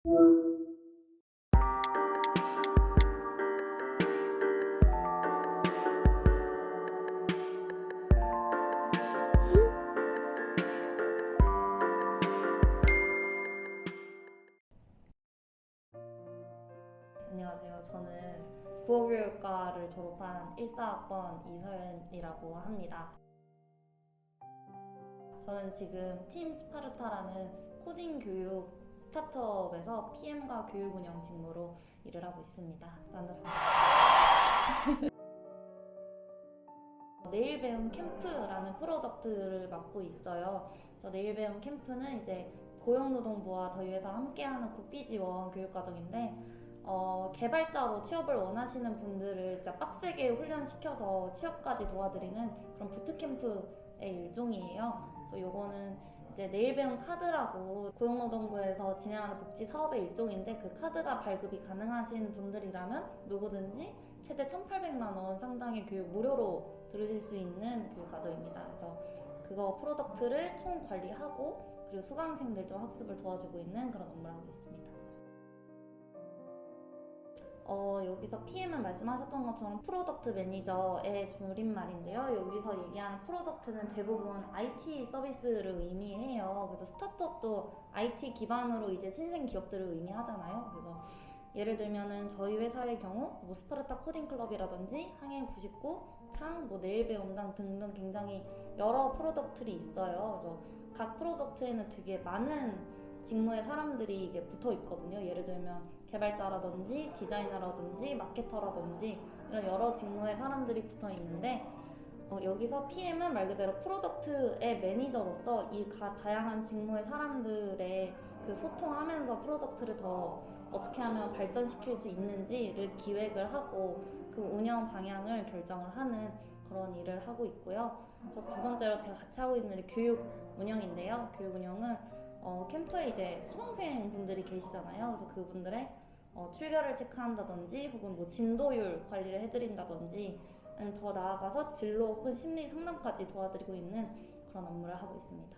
안녕하세요. 저는 국어교육과를 졸업한 14학번 이서연이라고 합니다. 저는 지금 팀 스파르타라는 코딩 교육 스타트업에서 PM과 교육 운영 직무로 일을 하고 있습니다. 반갑습니다. 내일 배움 캠프라는 프로덕트를 맡고 있어요. 그래서 내일 배움 캠프는 이제 고용노동부와 저희 회사 함께하는 국비 지원 교육과정인데 개발자로 취업을 원하시는 분들을 진짜 빡세게 훈련시켜서 취업까지 도와드리는 그런 부트캠프의 일종이에요. 그래서 요거는 이제 내일 배움 카드라고 고용노동부에서 진행하는 복지 사업의 일종인데, 그 카드가 발급이 가능하신 분들이라면 누구든지 최대 1,800만 원 상당의 교육 무료로 들으실 수 있는 교육 과정입니다. 그래서 그거 프로덕트를 총 관리하고 그리고 수강생들도 학습을 도와주고 있는 그런 업무를 하고 있습니다. 여기서 PM은 말씀하셨던 것처럼 프로덕트 매니저의 줄임말인데요. 여기서 얘기하는 프로덕트는 대부분 IT 서비스를 의미해요. 그래서 스타트업도 IT 기반으로 이제 신생 기업들을 의미하잖아요. 그래서 예를 들면은 저희 회사의 경우 뭐 스파르타 코딩 클럽이라든지 항행 99, 창, 뭐 내일 배움당 등등 굉장히 여러 프로덕트들이 있어요. 그래서 각 프로덕트에는 되게 많은 직무의 사람들이 이게 붙어 있거든요. 예를 들면 개발자라든지 디자이너라든지 마케터라든지 이런 여러 직무의 사람들이 붙어 있는데, 여기서 PM은 말 그대로 프로덕트의 매니저로서 이 다양한 직무의 사람들의 그 소통하면서 프로덕트를 더 어떻게 하면 발전시킬 수 있는지를 기획을 하고 그 운영 방향을 결정을 하는 그런 일을 하고 있고요. 두 번째로 제가 같이 하고 있는 일이 교육 운영인데요. 교육 운영은 캠프에 이제 수강생 분들이 계시잖아요. 그래서 그분들의 출결을 체크한다든지 혹은 뭐 진도율 관리를 해드린다든지, 더 나아가서 진로 혹은 심리 상담까지 도와드리고 있는 그런 업무를 하고 있습니다.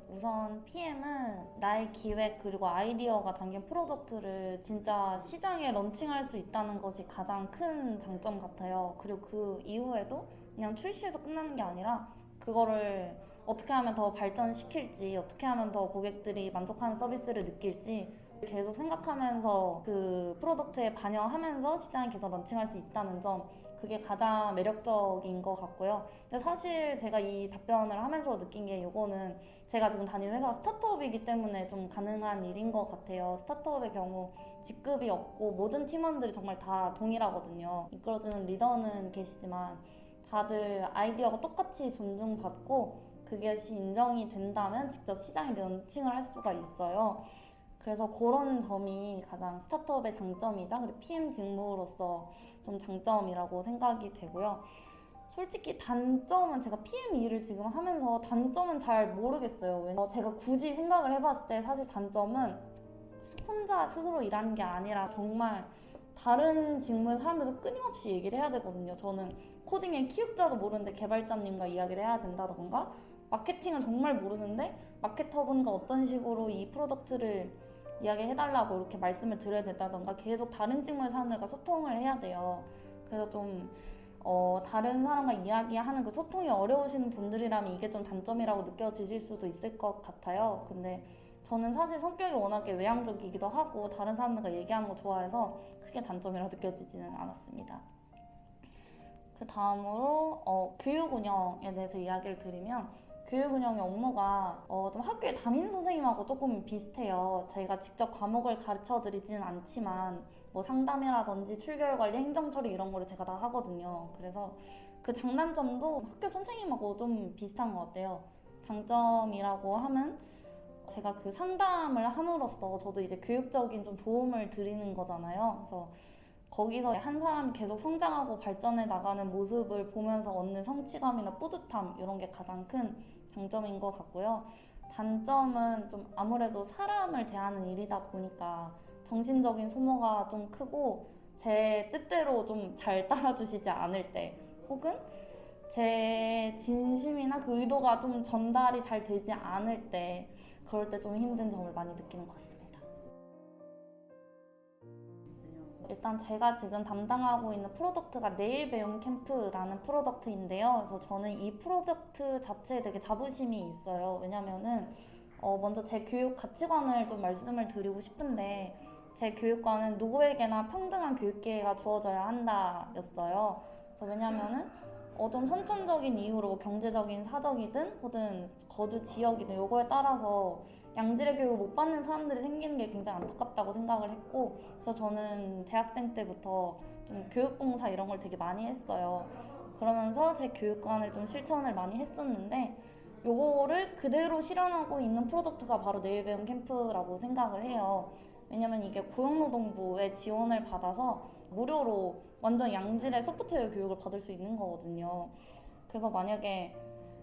우선 PM은 나의 기획 그리고 아이디어가 담긴 프로덕트를 진짜 시장에 런칭할 수 있다는 것이 가장 큰 장점 같아요. 그리고 그 이후에도 그냥 출시해서 끝나는 게 아니라 그거를 어떻게 하면 더 발전시킬지, 어떻게 하면 더 고객들이 만족하는 서비스를 느낄지 계속 생각하면서 그 프로덕트에 반영하면서 시장에 계속 런칭할 수 있다는 점, 그게 가장 매력적인 것 같고요. 근데 사실 제가 이 답변을 하면서 느낀 게, 요거는 제가 지금 다니는 회사가 스타트업이기 때문에 좀 가능한 일인 것 같아요. 스타트업의 경우 직급이 없고 모든 팀원들이 정말 다 동일하거든요. 이끌어주는 리더는 계시지만 다들 아이디어가 똑같이 존중받고 그것이 인정이 된다면 직접 시장에 런칭을 할 수가 있어요. 그래서 그런 점이 가장 스타트업의 장점이자 그리고 PM 직무로서 좀 장점이라고 생각이 되고요. 솔직히 단점은, 제가 PM 일을 지금 하면서 단점은 잘 모르겠어요. 왜냐면 제가 굳이 생각을 해봤을 때 사실 단점은 혼자 스스로 일하는 게 아니라 정말 다른 직무의 사람들과 끊임없이 얘기를 해야 되거든요. 저는 코딩의 키육자도 모르는데 개발자님과 이야기를 해야 된다던가, 마케팅은 정말 모르는데 마케터분과 어떤 식으로 이 프로덕트를 이야기해달라고 이렇게 말씀을 드려야 된다던가, 계속 다른 직무의 사람들과 소통을 해야 돼요. 그래서 좀 다른 사람과 이야기하는 그 소통이 어려우신 분들이라면 이게 좀 단점이라고 느껴지실 수도 있을 것 같아요. 근데 저는 사실 성격이 워낙에 외향적이기도 하고 다른 사람들과 얘기하는 거 좋아해서 크게 단점이라고 느껴지지는 않았습니다. 그 다음으로 교육 운영에 대해서 이야기를 드리면, 교육 운영의 업무가 좀 학교의 담임 선생님하고 조금 비슷해요. 저희가 직접 과목을 가르쳐 드리지는 않지만 뭐 상담이라든지 출결 관리, 행정 처리 이런 거를 제가 다 하거든요. 그래서 그 장단점도 학교 선생님하고 좀 비슷한 것 같아요. 장점이라고 하면 제가 그 상담을 함으로써 저도 이제 교육적인 좀 도움을 드리는 거잖아요. 그래서 거기서 한 사람이 계속 성장하고 발전해 나가는 모습을 보면서 얻는 성취감이나 뿌듯함, 이런 게 가장 큰 장점인 것 같고요. 단점은 좀 아무래도 사람을 대하는 일이다 보니까 정신적인 소모가 좀 크고 제 뜻대로 좀 잘 따라주시지 않을 때, 혹은 제 진심이나 그 의도가 좀 전달이 잘 되지 않을 때, 그럴 때 좀 힘든 점을 많이 느끼는 것 같습니다. 일단 제가 지금 담당하고 있는 프로덕트가 내일 배움 캠프라는 프로덕트인데요. 그래서 저는 이 프로젝트 자체에 되게 자부심이 있어요. 왜냐면은 먼저 제 교육 가치관을 좀 말씀을 드리고 싶은데, 제 교육관은 누구에게나 평등한 교육 기회가 주어져야 한다였어요. 그래서 왜냐면은 좀 선천적인 이유로 뭐 경제적인 사적이든 혹은 거주 지역이든 요거에 따라서 양질의 교육을 못 받는 사람들이 생기는 게 굉장히 안타깝다고 생각을 했고, 그래서 저는 대학생 때부터 좀 교육봉사 이런 걸 되게 많이 했어요. 그러면서 제 교육관을 좀 실천을 많이 했었는데, 요거를 그대로 실현하고 있는 프로젝트가 바로 내일 배움 캠프라고 생각을 해요. 왜냐면 이게 고용노동부의 지원을 받아서 무료로 완전 양질의 소프트웨어 교육을 받을 수 있는 거거든요. 그래서 만약에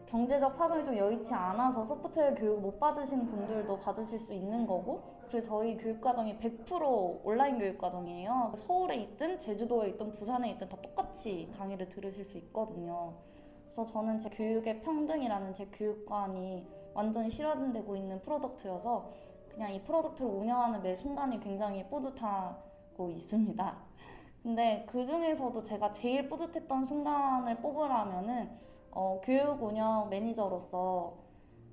경제적 사정이 좀 여의치 않아서 소프트웨어 교육을 못 받으신 분들도 받으실 수 있는 거고, 그리고 저희 교육과정이 100% 온라인 교육과정이에요. 서울에 있든 제주도에 있든 부산에 있든 다 똑같이 강의를 들으실 수 있거든요. 그래서 저는 제 교육의 평등이라는 제 교육관이 완전히 실현되고 있는 프로덕트여서 그냥 이 프로덕트를 운영하는 매 순간이 굉장히 뿌듯하고 있습니다. 근데 그 중에서도 제가 제일 뿌듯했던 순간을 뽑으라면은 교육 운영 매니저로서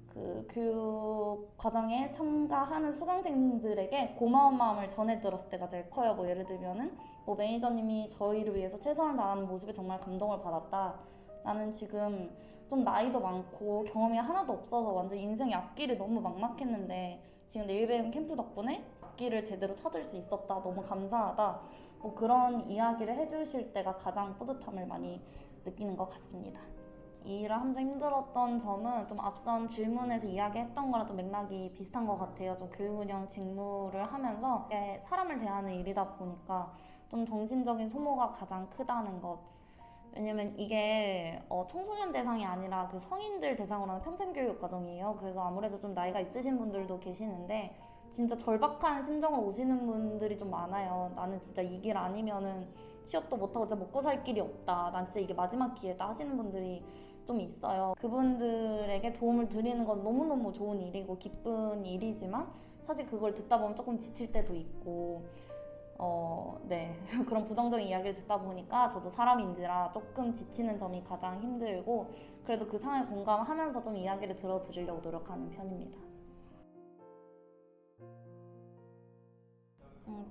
그 교육 과정에 참가하는 수강생들에게 고마운 마음을 전해 들었을 때가 제일 커요. 뭐 예를 들면은 뭐 매니저님이 저희를 위해서 최선을 다하는 모습에 정말 감동을 받았다. 나는 지금 좀 나이도 많고 경험이 하나도 없어서 완전 인생의 앞길이 너무 막막했는데 지금 내일배움 캠프 덕분에 앞길을 제대로 찾을 수 있었다. 너무 감사하다. 뭐 그런 이야기를 해주실 때가 가장 뿌듯함을 많이 느끼는 것 같습니다. 이 일을 하면서 힘들었던 점은 좀 앞선 질문에서 이야기했던 거랑 좀 맥락이 비슷한 것 같아요. 좀 교육 운영 직무를 하면서 이게 사람을 대하는 일이다 보니까 좀 정신적인 소모가 가장 크다는 것. 왜냐면 이게 청소년 대상이 아니라 그 성인들 대상으로 하는 평생교육 과정이에요. 그래서 아무래도 좀 나이가 있으신 분들도 계시는데 진짜 절박한 심정으로 오시는 분들이 좀 많아요. 나는 진짜 이 길 아니면은 취업도 못하고 진짜 먹고 살 길이 없다. 난 진짜 이게 마지막 기회다 하시는 분들이 좀 있어요. 그분들에게 도움을 드리는 건 너무너무 좋은 일이고 기쁜 일이지만 사실 그걸 듣다 보면 조금 지칠 때도 있고 네. 그런 부정적인 이야기를 듣다 보니까 저도 사람인지라 조금 지치는 점이 가장 힘들고 그래도 그 상황에 공감하면서 좀 이야기를 들어드리려고 노력하는 편입니다.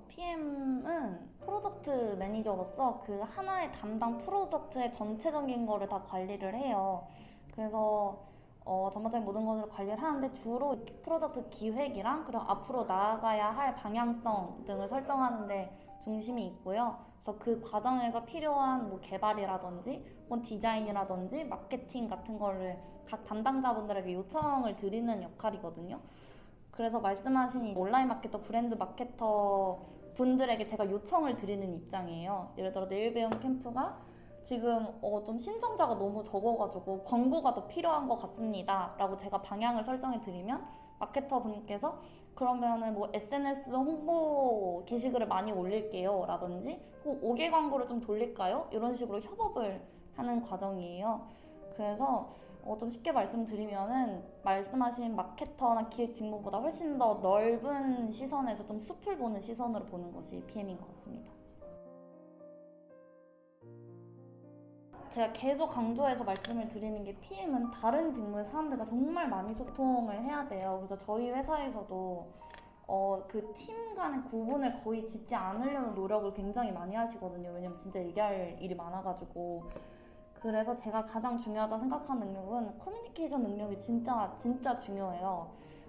PM은 프로덕트 매니저로서 그 하나의 담당 프로덕트의 전체적인 거를 다 관리를 해요. 그래서 전반적인 모든 것을 관리를 하는데 주로 프로덕트 기획이랑 그리고 앞으로 나아가야 할 방향성 등을 설정하는 데 중심이 있고요. 그래서 그 과정에서 필요한 뭐 개발이라든지 혹은 디자인이라든지 마케팅 같은 거를 각 담당자분들에게 요청을 드리는 역할이거든요. 그래서 말씀하신 온라인 마케터, 브랜드 마케터 분들에게 제가 요청을 드리는 입장이에요. 예를 들어 내일 배움 캠프가 지금 좀 신청자가 너무 적어가지고 광고가 더 필요한 것 같습니다. 라고 제가 방향을 설정해 드리면 마케터 분께서 그러면은 뭐 SNS 홍보 게시글을 많이 올릴게요. 라든지 5개 광고를 좀 돌릴까요? 이런 식으로 협업을 하는 과정이에요. 그래서 좀 쉽게 말씀드리면은 말씀하신 마케터나 기획 직무보다 훨씬 더 넓은 시선에서 좀 숲을 보는 시선으로 보는 것이 PM인 것 같습니다. 제가 계속 강조해서 말씀을 드리는 게 PM은 다른 직무의 사람들과 정말 많이 소통을 해야 돼요. 그래서 저희 회사에서도 그 팀 간의 구분을 거의 짓지 않으려는 노력을 굉장히 많이 하시거든요. 왜냐면 진짜 얘기할 일이 많아가지고. 그래서 제가 가장 중요하다 생각하는 능력은 커뮤니케이션 능력이 진짜 중요해요.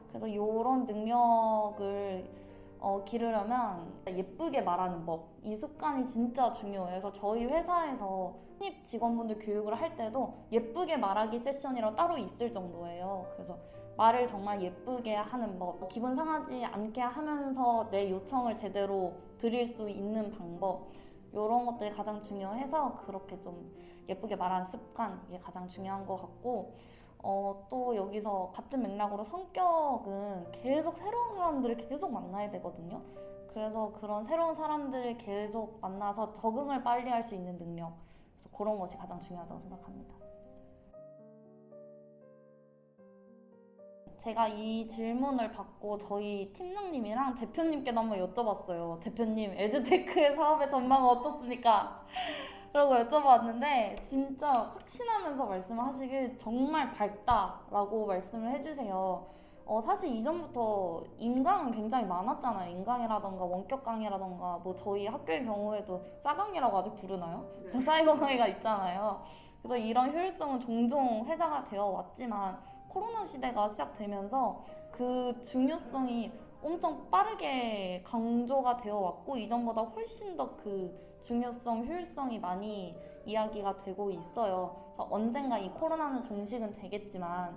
그래서 이런 능력을 기르려면 예쁘게 말하는 법, 이 습관이 진짜 중요해요. 그래서 저희 회사에서 신입 직원분들 교육을 할 때도 예쁘게 말하기 세션이라고 따로 있을 정도예요. 그래서 말을 정말 예쁘게 하는 법, 기분 상하지 않게 하면서 내 요청을 제대로 드릴 수 있는 방법, 이런 것들이 가장 중요해서 그렇게 좀 예쁘게 말하는 습관, 이게 가장 중요한 것 같고 또 여기서 같은 맥락으로 성격은 계속 새로운 사람들을 계속 만나야 되거든요. 그래서 그런 새로운 사람들을 계속 만나서 적응을 빨리 할 수 있는 능력, 그래서 그런 것이 가장 중요하다고 생각합니다. 제가 이 질문을 받고 저희 팀장님이랑 대표님께도 한번 여쭤봤어요. 대표님, 에듀테크의 사업의 전망은 어떻습니까? 라고 여쭤봤는데 진짜 확신하면서 말씀하시길 정말 밝다라고 말씀을 해주세요. 사실 이전부터 인강은 굉장히 많았잖아요. 인강이라던가 원격 강의라던가 뭐 저희 학교의 경우에도 싸강이라고 아직 부르나요? 사이버 강의가 있잖아요. 그래서 이런 효율성은 종종 회자가 되어 왔지만 코로나 시대가 시작되면서 그 중요성이 엄청 빠르게 강조가 되어 왔고 이전보다 훨씬 더 그 중요성, 효율성이 많이 이야기가 되고 있어요. 그래서 언젠가 이 코로나는 종식은 되겠지만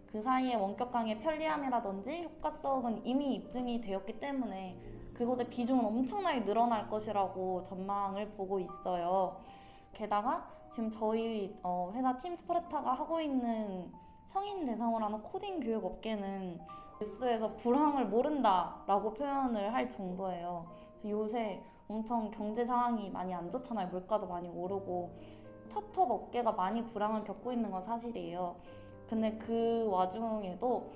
그 사이에 원격 강의의 편리함이라든지 효과성은 이미 입증이 되었기 때문에 그것의 비중은 엄청나게 늘어날 것이라고 전망을 보고 있어요. 게다가 지금 저희 회사 팀스프레타가 하고 있는 성인 대상으로 하는 코딩 교육 업계는 뉴스에서 불황을 모른다라고 표현을 할 정도예요. 요새 엄청 경제 상황이 많이 안 좋잖아요. 물가도 많이 오르고 스타트업 업계가 많이 불황을 겪고 있는 건 사실이에요. 근데 그 와중에도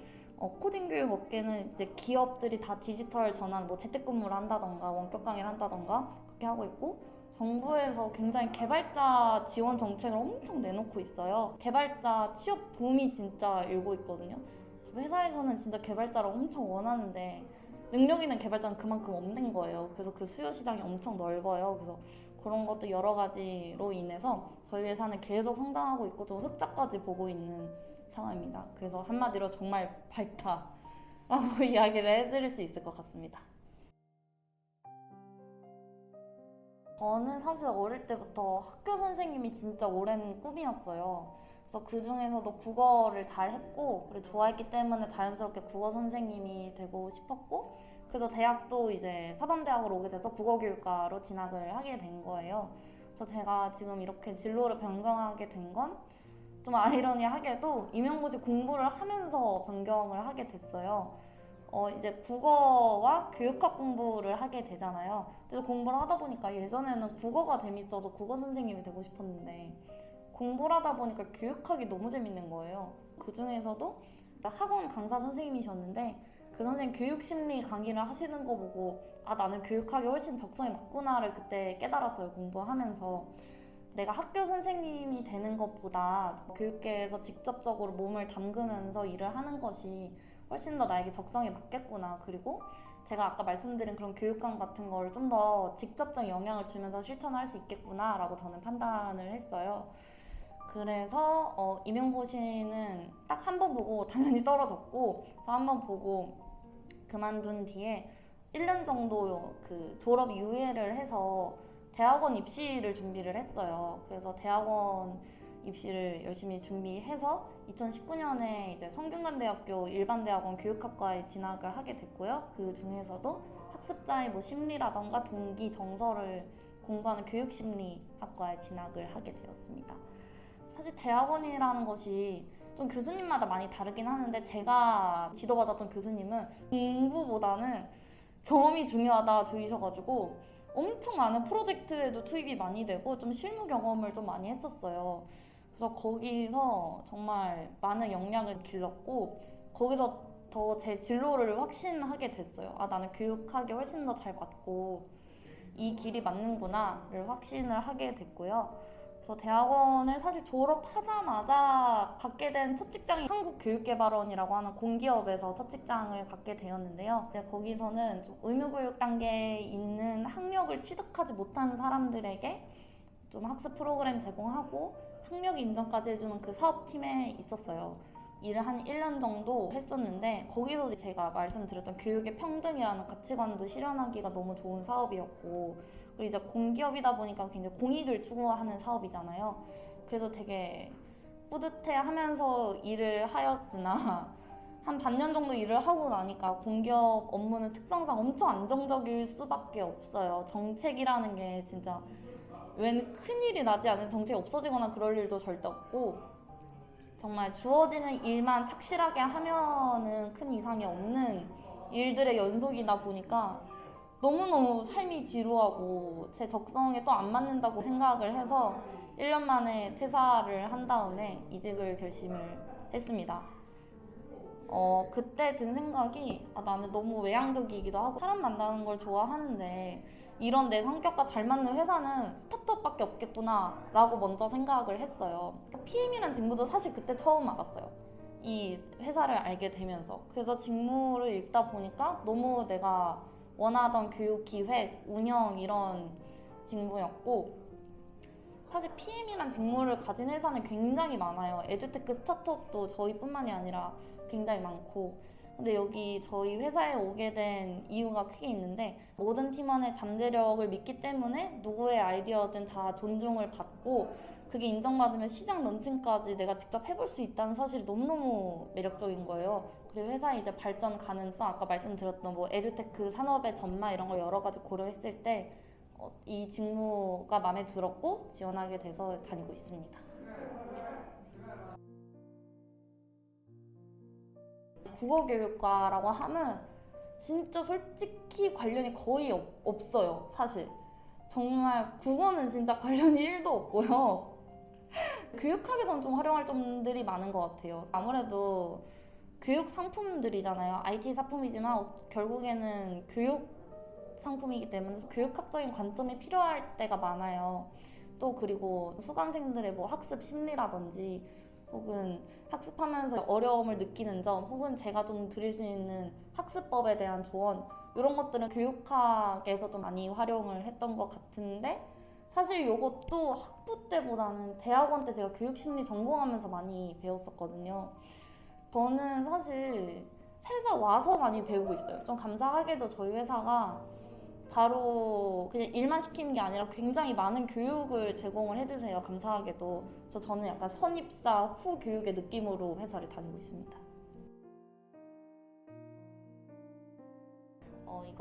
코딩 교육 업계는 이제 기업들이 다 디지털 전환, 뭐 재택근무를 한다던가 원격 강의를 한다던가 그렇게 하고 있고 정부에서 굉장히 개발자 지원 정책을 엄청 내놓고 있어요. 개발자 취업 붐이 진짜 일고 있거든요. 회사에서는 진짜 개발자를 엄청 원하는데 능력 있는 개발자는 그만큼 없는 거예요. 그래서 그 수요 시장이 엄청 넓어요. 그래서 그런 것도 여러 가지로 인해서 저희 회사는 계속 성장하고 있고 또 흑자까지 보고 있는 상황입니다. 그래서 한마디로 정말 밝다라고 이야기를 해드릴 수 있을 것 같습니다. 저는 사실 어릴 때부터 학교 선생님이 진짜 오랜 꿈이었어요. 그래서 그 중에서도 국어를 잘 했고, 그리고 좋아했기 때문에 자연스럽게 국어 선생님이 되고 싶었고, 그래서 대학도 이제 사범대학으로 오게 돼서 국어교육과로 진학을 하게 된 거예요. 그래서 제가 지금 이렇게 진로를 변경하게 된 건 좀 아이러니하게도 임용고시 공부를 하면서 변경을 하게 됐어요. 이제 국어와 교육학 공부를 하게 되잖아요. 그래서 공부를 하다 보니까 예전에는 국어가 재밌어서 국어 선생님이 되고 싶었는데 공부를 하다 보니까 교육학이 너무 재밌는 거예요. 그 중에서도 학원 강사 선생님이셨는데 그 선생님 교육심리 강의를 하시는 거 보고 아 나는 교육학이 훨씬 적성에 맞구나를 그때 깨달았어요. 공부하면서. 내가 학교 선생님이 되는 것보다 교육계에서 직접적으로 몸을 담그면서 일을 하는 것이 훨씬 더 나에게 적성에 맞겠구나. 그리고 제가 아까 말씀드린 그런 교육감 같은 걸 좀 더 직접적 영향을 주면서 실천할 수 있겠구나 라고 저는 판단을 했어요. 그래서 임용고시는 딱 한 번 보고 당연히 떨어졌고 한 번 보고 그만둔 뒤에 1년 정도 그 졸업 유예를 해서 대학원 입시를 준비를 했어요. 그래서 대학원 입시를 열심히 준비해서 2019년에 이제 성균관대학교 일반대학원 교육학과에 진학을 하게 됐고요. 그 중에서도 학습자의 뭐 심리라던가 동기, 정서를 공부하는 교육심리학과에 진학을 하게 되었습니다. 사실 대학원이라는 것이 좀 교수님마다 많이 다르긴 하는데 제가 지도받았던 교수님은 공부보다는 경험이 중요하다 주의셔가지고 엄청 많은 프로젝트에도 투입이 많이 되고 좀 실무 경험을 좀 많이 했었어요. 그래서 거기서 정말 많은 역량을 길렀고 거기서 더 제 진로를 확신하게 됐어요. 아 나는 교육학이 훨씬 더 잘 맞고 이 길이 맞는구나를 확신을 하게 됐고요. 그래서 대학원을 사실 졸업하자마자 갖게 된 첫 직장이 한국교육개발원이라고 하는 공기업에서 첫 직장을 갖게 되었는데요. 거기서는 좀 의무교육 단계에 있는 학력을 취득하지 못한 사람들에게 좀 학습 프로그램 제공하고 학력 인정까지 해주는 그 사업팀에 있었어요. 일을 한 1년 정도 했었는데 거기서 제가 말씀드렸던 교육의 평등이라는 가치관도 실현하기가 너무 좋은 사업이었고 그리고 이제 공기업이다 보니까 굉장히 공익을 추구하는 사업이잖아요. 그래서 되게 뿌듯해하면서 일을 하였으나 한 반년 정도 일을 하고 나니까 공기업 업무는 특성상 엄청 안정적일 수밖에 없어요. 정책이라는 게 진짜 웬 큰일이 나지 않은 정책이 없어지거나 그럴 일도 절대 없고 정말 주어지는 일만 착실하게 하면은 큰 이상이 없는 일들의 연속이다 보니까 너무너무 삶이 지루하고 제 적성에 또 안 맞는다고 생각을 해서 1년 만에 퇴사를 한 다음에 이직을 결심을 했습니다. 그때 든 생각이 나는 너무 외향적이기도 하고 사람 만나는 걸 좋아하는데 이런 내 성격과 잘 맞는 회사는 스타트업밖에 없겠구나 라고 먼저 생각을 했어요. PM이란 직무도 사실 그때 처음 알았어요. 이 회사를 알게 되면서. 그래서 직무를 읽다 보니까 너무 내가 원하던 교육 기획, 운영 이런 직무였고 사실 PM이란 직무를 가진 회사는 굉장히 많아요. 에듀테크 스타트업도 저희뿐만이 아니라 굉장히 많고 근데 여기 저희 회사에 오게 된 이유가 크게 있는데 모든 팀원의 잠재력을 믿기 때문에 누구의 아이디어든 다 존중을 받고 그게 인정받으면 시장 런칭까지 내가 직접 해볼 수 있다는 사실이 너무너무 매력적인 거예요. 그리고 회사의 이제 발전 가능성, 아까 말씀드렸던 뭐 에듀테크 산업의 전망 이런 걸 여러 가지 고려했을 때 이 직무가 마음에 들었고 지원하게 돼서 다니고 있습니다. 국어교육과라고 하면 진짜 솔직히 관련이 거의 없어요, 사실. 정말 국어는 진짜 관련이 1도 없고요. 교육학에 전 좀 활용할 점들이 많은 것 같아요. 아무래도 교육 상품들이잖아요. IT 상품이지만 결국에는 교육 상품이기 때문에 교육학적인 관점이 필요할 때가 많아요. 또 그리고 수강생들의 뭐 학습 심리라든지 혹은 학습하면서 어려움을 느끼는 점 혹은 제가 좀 드릴 수 있는 학습법에 대한 조언 이런 것들은 교육학에서 좀 많이 활용을 했던 것 같은데 사실 이것도 학부 때보다는 대학원 때 제가 교육심리 전공하면서 많이 배웠었거든요. 저는 사실 회사 와서 많이 배우고 있어요. 좀 감사하게도 저희 회사가 바로 그냥 일만 시키는 게 아니라 굉장히 많은 교육을 제공을 해주세요. 감사하게도. 그래서 저는 약간 선입사 후 교육의 느낌으로 회사를 다니고 있습니다.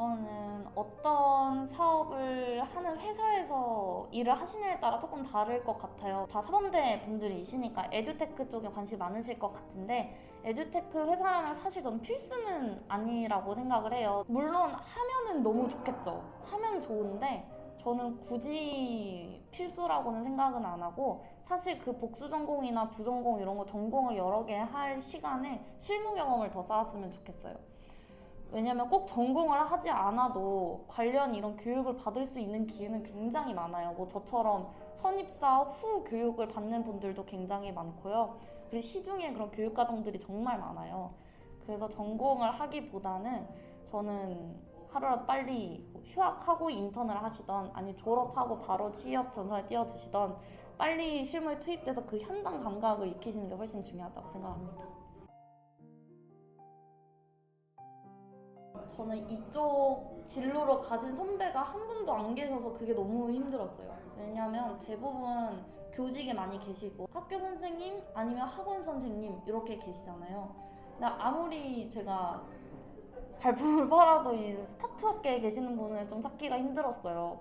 이거는 어떤 사업을 하는 회사에서 일을 하시느냐에 따라 조금 다를 것 같아요. 다 사범대 분들이시니까 에듀테크 쪽에 관심이 많으실 것 같은데 에듀테크 회사라면 사실 저는 필수는 아니라고 생각을 해요. 물론 하면은 너무 좋겠죠. 하면 좋은데 저는 굳이 필수라고는 생각은 안 하고 사실 그 복수 전공이나 부전공 이런 거 전공을 여러 개 할 시간에 실무 경험을 더 쌓았으면 좋겠어요. 왜냐면 꼭 전공을 하지 않아도 관련 이런 교육을 받을 수 있는 기회는 굉장히 많아요. 뭐 저처럼 선입사 후 교육을 받는 분들도 굉장히 많고요. 그리고 시중에 그런 교육 과정들이 정말 많아요. 그래서 전공을 하기보다는 저는 하루라도 빨리 휴학하고 인턴을 하시던 아니 졸업하고 바로 취업 전선에 뛰어드시던 빨리 실무에 투입돼서 그 현장 감각을 익히시는 게 훨씬 중요하다고 생각합니다. 저는 이쪽 진로로 가신 선배가 한 분도 안 계셔서 그게 너무 힘들었어요. 왜냐면 대부분 교직에 많이 계시고 학교 선생님 아니면 학원 선생님 이렇게 계시잖아요. 근데 아무리 제가 발품을 팔아도 이 스타트업계에 계시는 분은 좀 찾기가 힘들었어요.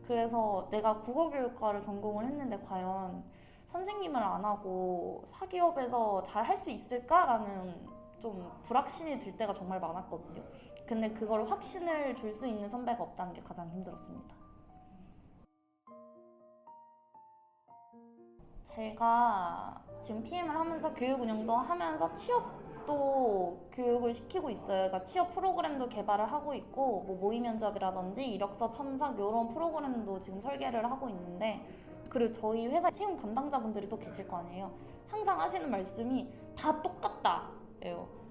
그래서 내가 국어교육과를 전공을 했는데 과연 선생님을 안 하고 사기업에서 잘 할 수 있을까라는 좀 불확신이 들 때가 정말 많았거든요. 근데 그걸 확신을 줄 수 있는 선배가 없다는 게 가장 힘들었습니다. 제가 지금 PM을 하면서 교육 운영도 하면서 취업도 교육을 시키고 있어요. 그러니까 취업 프로그램도 개발을 하고 있고 뭐 모의 면접이라든지 이력서 첨삭 이런 프로그램도 지금 설계를 하고 있는데 그리고 저희 회사 채용 담당자분들이 또 계실 거 아니에요. 항상 하시는 말씀이 다 똑같다예요.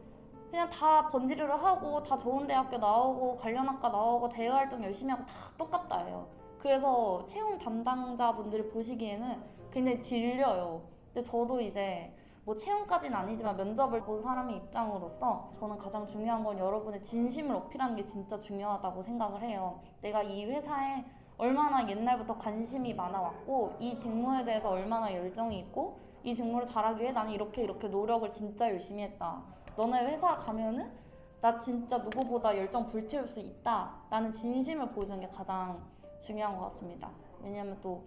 그냥 다 번지르르 하고 다 좋은 대학교 나오고 관련 학과 나오고 대외 활동 열심히 하고 다 똑같다예요. 그래서 채용 담당자분들이 보시기에는 굉장히 질려요. 근데 저도 이제 뭐 채용까지는 아니지만 면접을 본 사람의 입장으로서 저는 가장 중요한 건 여러분의 진심을 어필하는 게 진짜 중요하다고 생각을 해요. 내가 이 회사에 얼마나 옛날부터 관심이 많아왔고 이 직무에 대해서 얼마나 열정이 있고 이 직무를 잘하기 위해 나는 이렇게 노력을 진짜 열심히 했다. 너네 회사 가면은 나 진짜 누구보다 열정 불태울 수 있다 라는 진심을 보여주는 게 가장 중요한 것 같습니다. 왜냐하면 또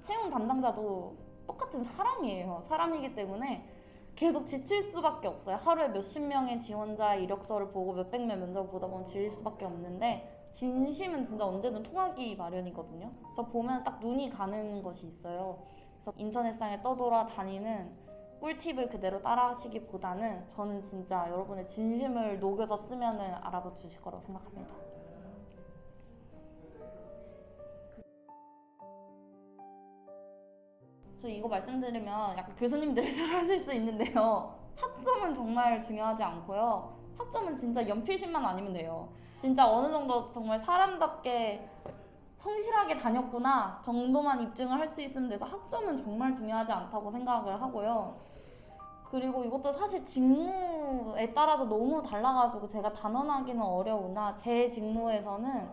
채용 담당자도 똑같은 사람이에요. 사람이기 때문에 계속 지칠 수밖에 없어요. 하루에 몇십 명의 지원자 이력서를 보고 몇백 명 면접을 보다 보면 질릴 수밖에 없는데 진심은 진짜 언제든 통하기 마련이거든요. 그래서 보면 딱 눈이 가는 것이 있어요. 그래서 인터넷상에 떠돌아다니는 꿀팁을 그대로 따라 하시기보다는 저는 진짜 여러분의 진심을 녹여서 쓰면은 알아봐 주실 거라고 생각합니다. 저 이거 말씀드리면 약간 교수님들이 싫어하실 수 있는데요. 학점은 정말 중요하지 않고요. 학점은 진짜 연필심만 아니면 돼요. 진짜 어느 정도 정말 사람답게 성실하게 다녔구나 정도만 입증을 할 수 있으면 돼서 학점은 정말 중요하지 않다고 생각을 하고요. 그리고 이것도 사실 직무에 따라서 너무 달라가지고 제가 단언하기는 어려우나 제 직무에서는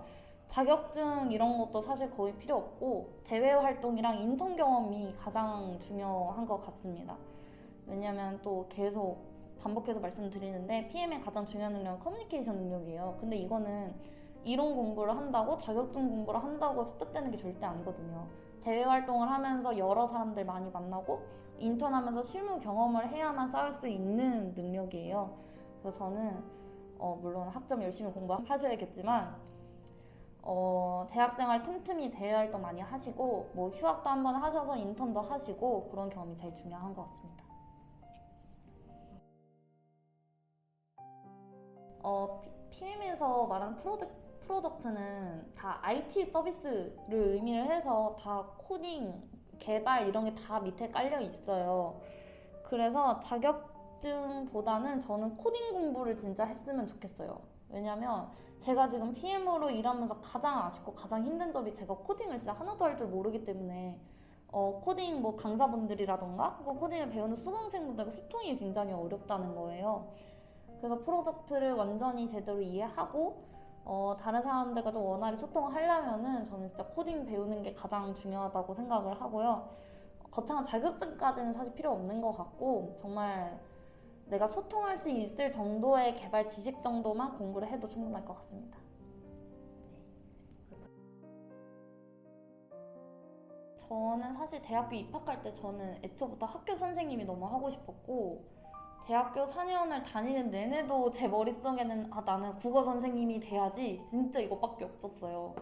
자격증 이런 것도 사실 거의 필요 없고 대외 활동이랑 인턴 경험이 가장 중요한 것 같습니다. 왜냐면 또 계속 반복해서 말씀드리는데 PM의 가장 중요한 능력은 커뮤니케이션 능력이에요. 근데 이거는 이론 공부를 한다고 자격증 공부를 한다고 습득되는 게 절대 아니거든요. 대외 활동을 하면서 여러 사람들 많이 만나고 인턴하면서 실무 경험을 해야만 쌓을 수 있는 능력이에요. 그래서 저는 물론 학점 열심히 공부하셔야겠지만 대학생활 틈틈이 대외 활동 많이 하시고 뭐 휴학도 한번 하셔서 인턴도 하시고 그런 경험이 제일 중요한 것 같습니다. PM에서 말하는 프로덕트는 다 IT 서비스를 의미를 해서 다 코딩, 개발 이런 게 다 밑에 깔려 있어요. 그래서 자격증보다는 저는 코딩 공부를 진짜 했으면 좋겠어요. 왜냐면 제가 지금 PM으로 일하면서 가장 아쉽고 가장 힘든 점이 제가 코딩을 진짜 하나도 할 줄 모르기 때문에 코딩 뭐 강사분들이라던가 혹은 코딩을 배우는 수강생분들과 소통이 굉장히 어렵다는 거예요. 그래서 프로덕트를 완전히 제대로 이해하고 다른 사람들과 좀 원활히 소통을 하려면은 저는 진짜 코딩 배우는 게 가장 중요하다고 생각을 하고요. 거창한 자격증까지는 사실 필요 없는 것 같고 정말 내가 소통할 수 있을 정도의 개발 지식 정도만 공부를 해도 충분할 것 같습니다. 저는 사실 대학교 입학할 때 저는 애초부터 학교 선생님이 너무 하고 싶었고 대학교 4년을 다니는 내내도 제 머릿속에는 나는 국어 선생님이 돼야지 진짜 이것밖에 없었어요.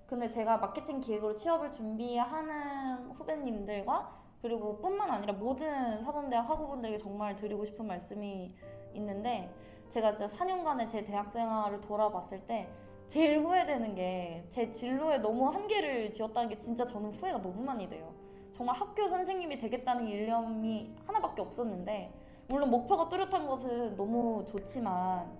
근데 제가 마케팅 기획으로 취업을 준비하는 후배님들과 그리고 뿐만 아니라 모든 사범대학 학우분들에게 정말 드리고 싶은 말씀이 있는데 제가 진짜 4년간의 제 대학 생활을 돌아봤을 때 제일 후회되는 게 제 진로에 너무 한계를 지었다는 게 진짜 저는 후회가 너무 많이 돼요. 정말 학교 선생님이 되겠다는 일념이 하나밖에 없었는데 물론 목표가 뚜렷한 것은 너무 좋지만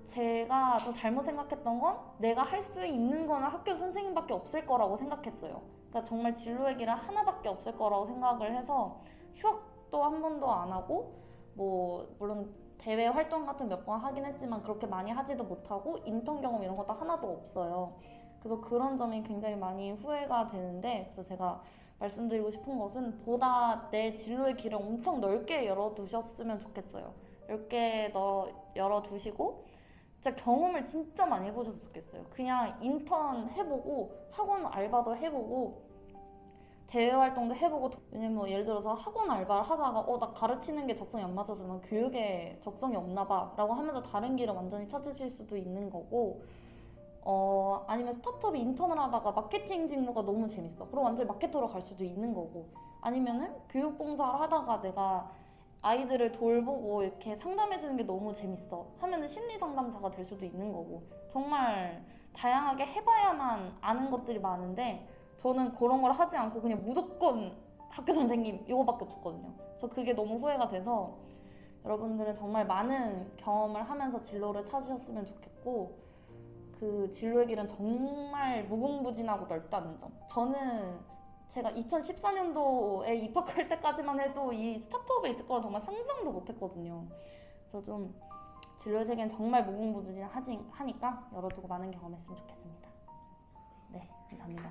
제가 또 잘못 생각했던 건 내가 할 수 있는 거는 학교 선생님밖에 없을 거라고 생각했어요. 그러니까 정말 진로의 길은 하나밖에 없을 거라고 생각을 해서 휴학도 한 번도 안 하고 뭐 물론 대외 활동 같은 몇 번 하긴 했지만 그렇게 많이 하지도 못하고 인턴 경험 이런 것도 하나도 없어요. 그래서 그런 점이 굉장히 많이 후회가 되는데 그래서 제가 말씀드리고 싶은 것은 보다 내 진로의 길을 엄청 넓게 열어두셨으면 좋겠어요. 넓게 열어두시고 진짜 경험을 진짜 많이 해보셨으면 좋겠어요. 그냥 인턴 해보고 학원 알바도 해보고 대외 활동도 해보고 왜냐면 뭐 예를 들어서 학원 알바를 하다가 나 가르치는 게 적성이 안 맞아서 난 교육에 적성이 없나 봐 라고 하면서 다른 길을 완전히 찾으실 수도 있는 거고 아니면 스타트업에 인턴을 하다가 마케팅 직무가 너무 재밌어. 그럼 완전히 마케터로 갈 수도 있는 거고 아니면은 교육봉사를 하다가 내가 아이들을 돌보고 이렇게 상담해주는 게 너무 재밌어 하면은 심리상담사가 될 수도 있는 거고 정말 다양하게 해봐야만 아는 것들이 많은데 저는 그런 걸 하지 않고 그냥 무조건 학교 선생님 이거밖에 없었거든요. 그래서 그게 너무 후회가 돼서 여러분들은 정말 많은 경험을 하면서 진로를 찾으셨으면 좋겠고 그 진로의 길은 정말 무궁무진하고 넓다는 점. 저는 제가 2014년도에 입학할 때까지만 해도 이 스타트업에 있을 거라 정말 상상도 못했거든요. 그래서 좀 진로의 세계는 정말 무궁무진하니까 열어두고 많은 경험했으면 좋겠습니다. 네, 감사합니다.